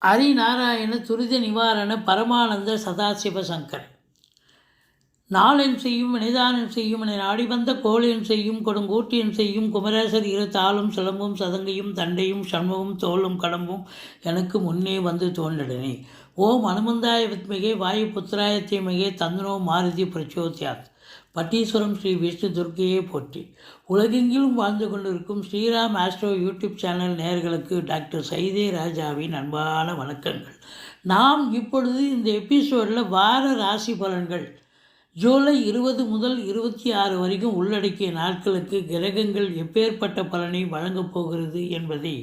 ஹரிநாராயண துரித நிவாரண பரமானந்த சதாசிவ சங்கர். நாளென் செய்யும் வினைதானன் செய்யும் என நாடி வந்த கோளென் செய்யும் கொடுங்கூட்டியன் செய்யும் குமரேசர் இரு தாளும் சிலம்பும் சதங்கையும் தண்டையும் சண்முகம் தோளும் கடம்பும் எனக்கு முன்னே வந்து தோன்றினே. ஓம் அனுமந்தாய வித்மிகே வாயு புத்திராய தீமிகே தந்தனோ மாருதி பிரச்சோத்யாத். பட்டீஸ்வரம் ஸ்ரீ விஷ்ணு துர்க்கையே போற்றி. உலகெங்கிலும் வாழ்ந்து கொண்டிருக்கும் ஸ்ரீராம் ஆஸ்ட்ரோ யூடியூப் சேனல் நேயர்களுக்கு டாக்டர் சைதே ராஜாவின் அன்பான வணக்கங்கள். நாம் இப்பொழுது இந்த எபிசோடில் வார ராசி பலன்கள் ஜூலை 20 முதல் 26 வரைக்கும் உள்ளடக்கிய நாட்களுக்கு கிரகங்கள் எப்பேற்பட்ட பலனை வழங்கப் போகிறது என்பதை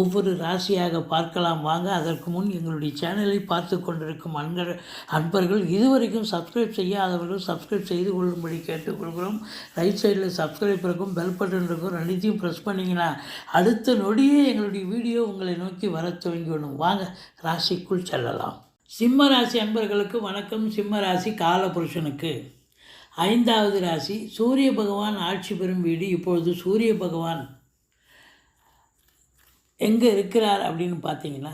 ஒவ்வொரு ராசியாக பார்க்கலாம் வாங்க. அதற்கு முன் எங்களுடைய சேனலை பார்த்து கொண்டிருக்கும் அன்பர்கள் இதுவரைக்கும் சப்ஸ்கிரைப் செய்யாதவர்கள் சப்ஸ்கிரைப் செய்து கொள்ளும்படி கேட்டுக்கொள்கிறோம். ரைட் சைடில் சப்ஸ்கிரைப் இருக்கும், பெல் பட்டன் இருக்கும், ரெண்டுத்தையும் ப்ரெஸ் பண்ணிங்கன்னா அடுத்த நொடியே எங்களுடைய வீடியோ உங்களை நோக்கி வர துவங்கிவிடும். வாங்க ராசிக்குள் செல்லலாம். சிம்ம ராசி அன்பர்களுக்கு வணக்கம். சிம்ம ராசி காலபுருஷனுக்கு 5வது ராசி. சூரிய பகவான் ஆட்சி பெறும் வீடு. இப்பொழுது சூரிய பகவான் எங்கே இருக்கிறார் அப்படின்னு பார்த்தீங்கன்னா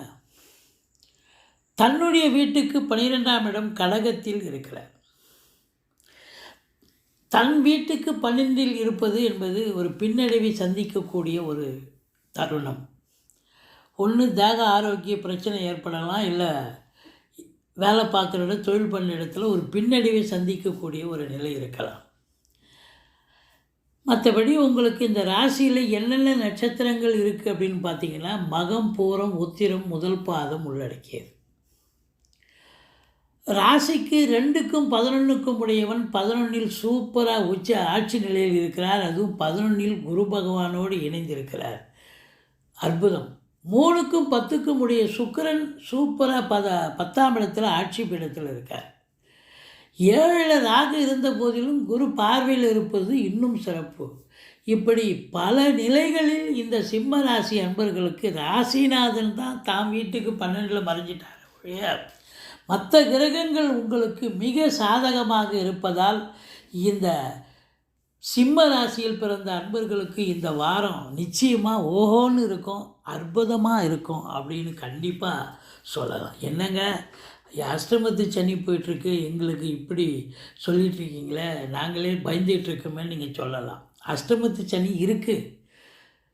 தன்னுடைய வீட்டுக்கு 12ஆம் இடம் கடகத்தில் இருக்கிறார். தன் வீட்டுக்கு 12இல் இருப்பது என்பது ஒரு பின்னடைவை சந்திக்கக்கூடிய ஒரு தருணம். ஒன்று தேக ஆரோக்கிய பிரச்சனை ஏற்படலாம், இல்லை வேலை பார்க்குற இடம் தொழில் பண்ண இடத்துல ஒரு பின்னடைவை சந்திக்கக்கூடிய ஒரு நிலை இருக்கலாம். மற்றபடி உங்களுக்கு இந்த ராசியில் என்னென்ன நட்சத்திரங்கள் இருக்குது அப்படின்னு பார்த்தீங்கன்னா மகம் பூரம் உத்திரம் முதல் பாதம் உள்ளடக்கியது. ராசிக்கு 2க்கும் 11க்கும் உடையவன் 11இல் சூப்பராக உச்ச ஆட்சி நிலையில் இருக்கிறார். அதுவும் 11இல் குரு பகவானோடு இணைந்திருக்கிறார். அற்புதம். 3க்கும் 10க்கும் உடைய சுக்கிரன் சூப்பராக 10ஆம் இடத்துல ஆட்சி பீடத்தில் இருக்கார். 7ல் ராகு இருந்த போதிலும் குரு பார்வையில் இருப்பது இன்னும் சிறப்பு. இப்படி பல நிலைகளில் இந்த சிம்ம ராசி அன்பர்களுக்கு ராசிநாதன் தான் தாம் வீட்டுக்கு 12இல் மறைஞ்சிட்டார். மற்ற கிரகங்கள் உங்களுக்கு மிக சாதகமாக இருப்பதால் இந்த சிம்ம ராசியில் பிறந்த அன்பர்களுக்கு இந்த வாரம் நிச்சயமாக ஓஹோன்னு இருக்கும், அற்புதமாக இருக்கும் அப்படின்னு கண்டிப்பாக சொல்லலாம். என்னங்க அஷ்டமத்து சனி போயிட்டுருக்கு, எங்களுக்கு இப்படி சொல்லிகிட்ருக்கீங்களே, நாங்களே பயந்துகிட்ருக்கோமே நீங்கள் சொல்லலாம். அஷ்டமத்து சனி இருக்குது.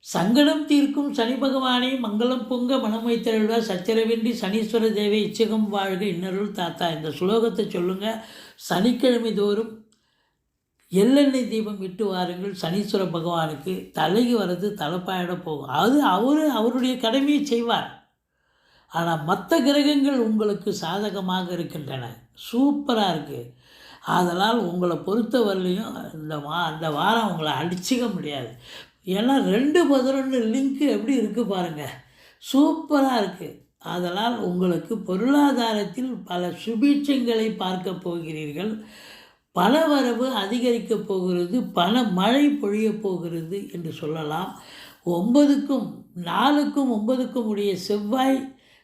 சங்கடம் தீர்க்கும் சனி பகவானை மங்களம் பொங்க மனமை தழுவா சச்சரவின்றி சனீஸ்வர தேவை இச்சகம் வாழ்க இன்னருள் தாத்தா. இந்த சுலோகத்தை சொல்லுங்கள். சனிக்கிழமை தோறும் எள்ளெண்ணெய் தீபம் விட்டு வாருங்கள். சனீஸ்வர பகவானுக்கு தலைக்கு வர்றது தலைப்பாயிட போகும். அது அவருடைய கடமையை செய்வார். ஆனால் மற்ற கிரகங்கள் உங்களுக்கு சாதகமாக இருக்கின்றன. சூப்பராக இருக்குது. அதனால் உங்களை பொறுத்தவரையிலையும் அந்த வாரம் உங்களை அடிச்சிக்க முடியாது. ஏன்னா 2-11 லிங்க்கு எப்படி இருக்குது பாருங்கள், சூப்பராக இருக்குது. அதனால் உங்களுக்கு பொருளாதாரத்தில் பல சுபீட்சங்களை பார்க்க போகிறீர்கள். பண வரவு அதிகரிக்கப் போகிறது, பண மழை பொழியப் போகிறது என்று சொல்லலாம். 9க்கும் 4க்கும் 9க்கும் உடைய செவ்வாய்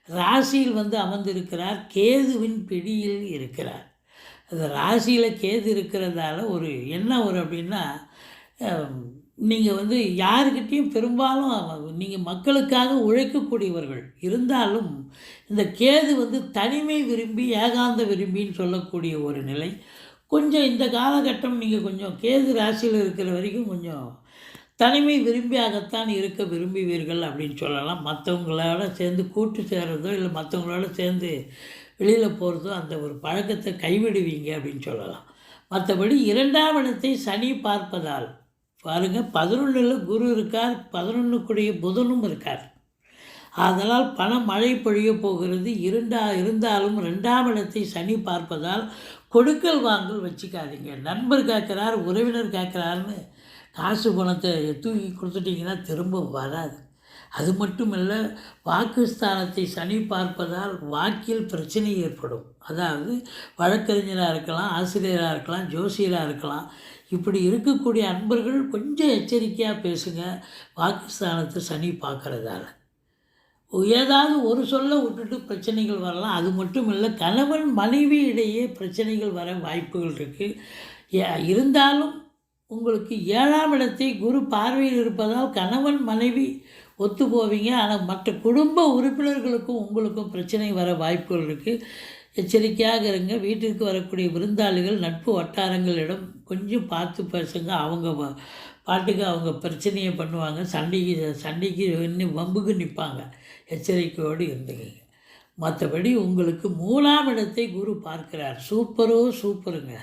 ராசியில் வந்து அமர்ந்திருக்கிறார். கேதுவின் பிடியில் இருக்கிறார். அந்த ராசியில் கேது இருக்கிறதால ஒரு என்ன வரும் அப்படின்னா, நீங்கள் வந்து யாருக்கிட்டேயும் பெரும்பாலும் நீங்கள் மக்களுக்காக உழைக்கக்கூடியவர்கள் இருந்தாலும் இந்த கேது வந்து தனிமை விரும்பி ஏகாந்த விரும்பின்னு சொல்லக்கூடிய ஒரு நிலை. கொஞ்சம் இந்த காலகட்டம் நீங்கள் கொஞ்சம் கேது ராசியில் இருக்கிற வரைக்கும் கொஞ்சம் தனிமை விரும்பியாகத்தான் இருக்க விரும்புவீர்கள் அப்படின்னு சொல்லலாம். மற்றவங்களோட சேர்ந்து கூட்டு சேர்றதோ இல்லை மற்றவங்களோட சேர்ந்து வெளியில் போகிறதோ அந்த ஒரு பழக்கத்தை கைவிடுவீங்க அப்படின்னு சொல்லலாம். மற்றபடி 2ஆம் இடத்தை சனி பார்ப்பதால் பாருங்கள், 11இல் குரு இருக்கார், 11க்குடைய புதனும் இருக்கார். அதனால் பண மழை பொழிய போகிறது. இருந்தாலும் 2ஆம் இடத்தை சனி பார்ப்பதால் கொடுக்கல் வாங்கல் வச்சுக்காதீங்க. நண்பர் கேட்குறார், உறவினர் கேட்குறாருன்னு காசு பணத்தை தூக்கி கொடுத்துட்டிங்கன்னா திரும்ப வராது. அது மட்டும் இல்லை, வாக்குஸ்தானத்தை சனி பார்ப்பதால் வாக்கில் பிரச்சனை ஏற்படும். அதாவது வழக்கறிஞராக இருக்கலாம், ஆசிரியராக இருக்கலாம், ஜோசியராக இருக்கலாம். இப்படி இருக்கக்கூடிய அன்பர்கள் கொஞ்சம் எச்சரிக்கையாக பேசுங்க. வாக்குஸ்தானத்தை சனி பார்க்குறதால ஏதாவது ஒரு சொல்ல விட்டுட்டு பிரச்சனைகள் வரலாம். அது மட்டும் இல்லை, கணவன் மனைவி இடையே பிரச்சனைகள் வர வாய்ப்புகள் இருக்குது. இருந்தாலும் உங்களுக்கு 7ஆம் இடத்தை குரு பார்வையில் இருப்பதால் கணவன் மனைவி ஒத்து போவீங்க. ஆனால் மற்ற குடும்ப உறுப்பினர்களுக்கும் உங்களுக்கும் பிரச்சனை வர வாய்ப்புகள் இருக்குது. எச்சரிக்கையாக இருங்க. வீட்டிற்கு வரக்கூடிய விருந்தாளிகள் நட்பு வட்டாரங்களிடம் கொஞ்சம் பார்த்து பேசுங்க. அவங்க பாட்டுக்கு அவங்க பிரச்சனையை பண்ணுவாங்க. சண்டைக்கு இன்னும் வம்புக்கு நிற்பாங்க. எச்சரிக்கையோடு இருந்துக்கங்க. மற்றபடி உங்களுக்கு 3ஆம் இடத்தை குரு பார்க்கிறார். சூப்பருங்க.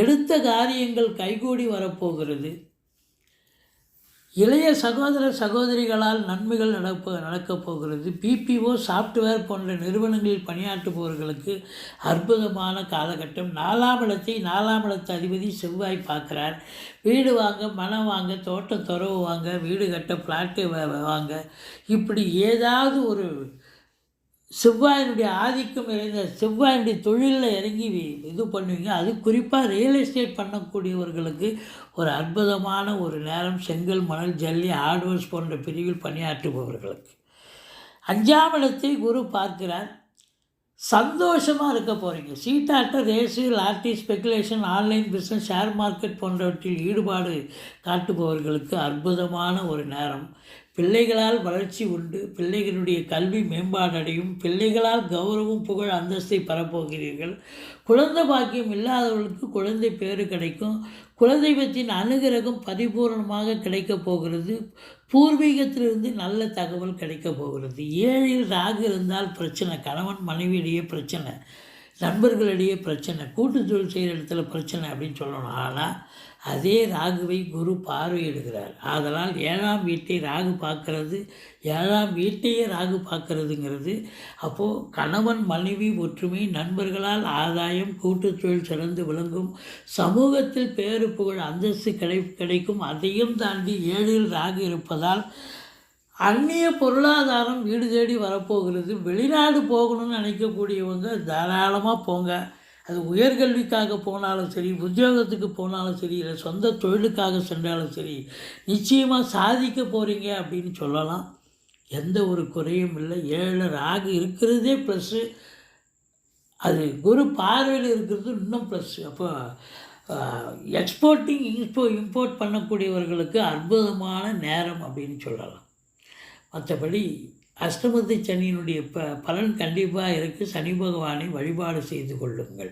எடுத்த காரியங்கள் கைகூடி வரப்போகிறது. இளைய சகோதரிகளால் நன்மைகள் நடக்கப் போகிறது. பிபிஓ சாஃப்ட்வேர் போன்ற நிறுவனங்களில் பணியாற்றுபவர்களுக்கு அற்புதமான காலகட்டம். 4ஆம் இடத்து அதிபதி செவ்வாய் பார்க்குறார். வீடு வாங்க, மனம் வாங்க, தோட்டம் துறவு வாங்க, வீடு கட்ட, ஃப்ளாட்டு வாங்க, இப்படி ஏதாவது ஒரு செவ்வாயினுடைய ஆதிக்கம் நிறைந்த செவ்வாயினுடைய தொழிலில் இறங்கி இது பண்ணுவீங்க. அது குறிப்பாக ரியல் எஸ்டேட் பண்ணக்கூடியவர்களுக்கு ஒரு அற்புதமான ஒரு நேரம். செங்கல், மணல், ஜல்லி, ஹார்ட்வேர்ஸ் போன்ற பிரிவில் பணியாற்றுபவர்களுக்கு 5ஆம் இடத்தை குரு பார்க்கிறார். சந்தோஷமாக இருக்க போகிறீங்க. சீட்டாட்டம், race, lottery, speculation, online business, share market போன்றவற்றில் ஈடுபாடு காட்டுபவர்களுக்கு அற்புதமான ஒரு நேரம். பிள்ளைகளால் வளர்ச்சி உண்டு. பிள்ளைகளுடைய கல்வி மேம்பாடடையும். பிள்ளைகளால் கௌரவம், புகழ், அந்தஸ்தை பெறப்போகிறீர்கள். குழந்தை பாக்கியம் இல்லாதவர்களுக்கு குழந்தை பேறு கிடைக்கும். குலதெய்வத்தின் அனுகிரகம் பரிபூர்ணமாக கிடைக்கப் போகிறது. பூர்வீகத்திலிருந்து நல்ல தகவல் கிடைக்கப் போகிறது. 7இல் ராகு இருந்தால் பிரச்சனை. கணவன் மனைவியிடையே பிரச்சனை, நண்பர்களிடையே பிரச்சனை, கூட்டு தொழில் செய்கிற இடத்துல பிரச்சனை அப்படின்னு சொல்லணும். ஆனால் அதே ராகுவை குரு பார்வையிடுகிறார். ஆதலால் 7ஆம் வீட்டை ராகு பார்க்கறது, 7ஆம் வீட்டையே ராகு பார்க்கறதுங்கிறது அப்போது கணவன் மனைவி ஒற்றுமை, நண்பர்களால் ஆதாயம், கூட்டு தொழில் சிறந்து விளங்கும், சமூகத்தில் பேரு புகழ் அந்தஸ்து கிடைக்கும். அதையும் தாண்டி 7இல் ராகு இருப்பதால் அந்நிய பொருளாதாரம் வீடு தேடி வரப்போகிறது. வெளிநாடு போகணும்னு நினைக்கக்கூடியவங்க தாராளமாக போங்க. அது உயர்கல்விக்காக போனாலும் சரி, உத்தியோகத்துக்கு போனாலும் சரி, இல்லை சொந்த தொழிலுக்காக சென்றாலும் சரி, நிச்சயமாக சாதிக்க போகிறீங்க அப்படின்னு சொல்லலாம். எந்த ஒரு குறையும் இல்லை. 7 ராகு இருக்கிறதே ப்ளஸ்ஸு. அது குரு பார்வையில் இருக்கிறது இன்னும் ப்ளஸ்ஸு. அப்போ எக்ஸ்போர்ட்டிங் இம்போர்ட் பண்ணக்கூடியவர்களுக்கு அற்புதமான நேரம் அப்படின்னு சொல்லலாம். மற்றபடி அஷ்டமத்து சனியினுடைய பலன் கண்டிப்பாக இருக்குது. சனி பகவானை வழிபாடு செய்து கொள்ளுங்கள்.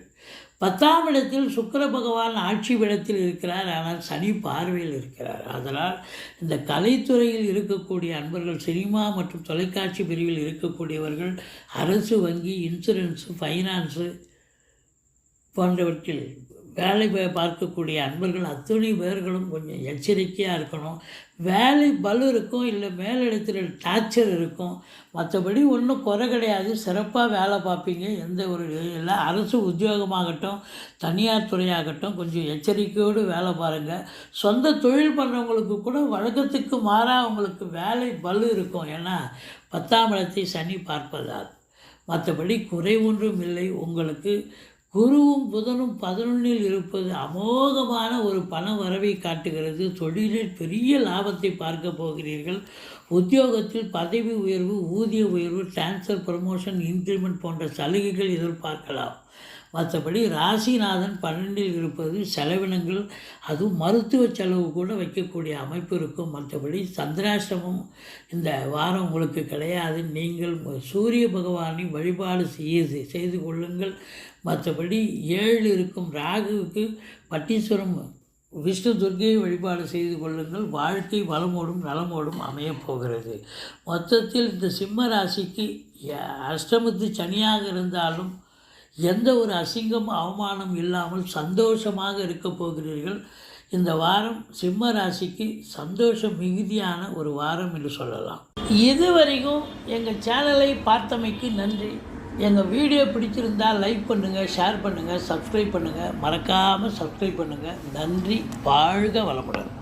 10ஆம் இடத்தில் சுக்கிர பகவான் ஆட்சி இடத்தில் இருக்கிறார். ஆனால் சனி பார்வையில் இருக்கிறார். அதனால் இந்த கலைத்துறையில் இருக்கக்கூடிய அன்பர்கள், சினிமா மற்றும் தொலைக்காட்சி பிரிவில் இருக்கக்கூடியவர்கள், அரசு, வங்கி, இன்சூரன்ஸு, ஃபைனான்ஸு போன்றவற்றில் வேலை பார்க்கக்கூடிய அன்பர்கள் அத்தனை பேர்களும் கொஞ்சம் எச்சரிக்கையாக இருக்கணும். வேலை பலு இருக்கும், இல்லை மேலிடத்தில் டார்ச்சர் இருக்கும். மற்றபடி ஒன்றும் குறை கிடையாது. சிறப்பாக வேலை பார்ப்பீங்க. எந்த ஒரு இல்லை. அரசு உத்தியோகமாகட்டும், தனியார் துறையாகட்டும், கொஞ்சம் எச்சரிக்கையோடு வேலை பாருங்கள். சொந்த தொழில் பண்ணுறவங்களுக்கு கூட வழக்கத்துக்கு மாறாக அவங்களுக்கு வேலை பலு இருக்கும். ஏன்னா 10ஆம் இடத்தை சனி பார்ப்பதால். மற்றபடி குறை ஒன்றும் இல்லை. உங்களுக்கு குருவும் புதனும் 11இல் இருப்பது அமோகமான ஒரு பண வரவை காட்டுகிறது. தொழிலில் பெரிய லாபத்தை பார்க்க போகிறீர்கள். உத்தியோகத்தில் பதவி உயர்வு, ஊதிய உயர்வு, டிரான்ஸ்ஃபர், ப்ரமோஷன், இன்க்ரிமெண்ட் போன்ற சலுகைகள் எதிர்பார்க்கலாம். மற்றபடி ராசிநாதன் 12இல் இருப்பது செலவினங்கள், அதுவும் மருத்துவ செலவு கூட வைக்கக்கூடிய அமைப்பு இருக்கும். மற்றபடி சந்திராஷ்டமம் இந்த வாரம் உங்களுக்கு கிடையாது. நீங்கள் சூரிய பகவானை வழிபாடு செய்து கொள்ளுங்கள். மற்றபடி 7 இருக்கும் ராகுவுக்கு பட்டீஸ்வரம் விஷ்ணு துர்க்கையை வழிபாடு செய்து கொள்ளுங்கள். வாழ்க்கை வளமோடும் நலமோடும் அமையப்போகிறது. மொத்தத்தில் இந்த சிம்ம ராசிக்கு அஷ்டமத்து சனியாக இருந்தாலும் எந்த ஒரு அசிங்கம் அவமானம் இல்லாமல் சந்தோஷமாக இருக்க போகிறீர்கள். இந்த வாரம் சிம்ம ராசிக்கு சந்தோஷம் மிகுதியான ஒரு வாரம் என்று சொல்லலாம். இதுவரைக்கும் எங்கள் சேனலை பார்த்தமைக்கு நன்றி. எங்கள் வீடியோ பிடிச்சிருந்தால் லைக் பண்ணுங்கள், ஷேர் பண்ணுங்கள், சப்ஸ்கிரைப் பண்ணுங்கள். மறக்காமல் சப்ஸ்கிரைப் பண்ணுங்கள். நன்றி. வாழ்க வளமுடன்.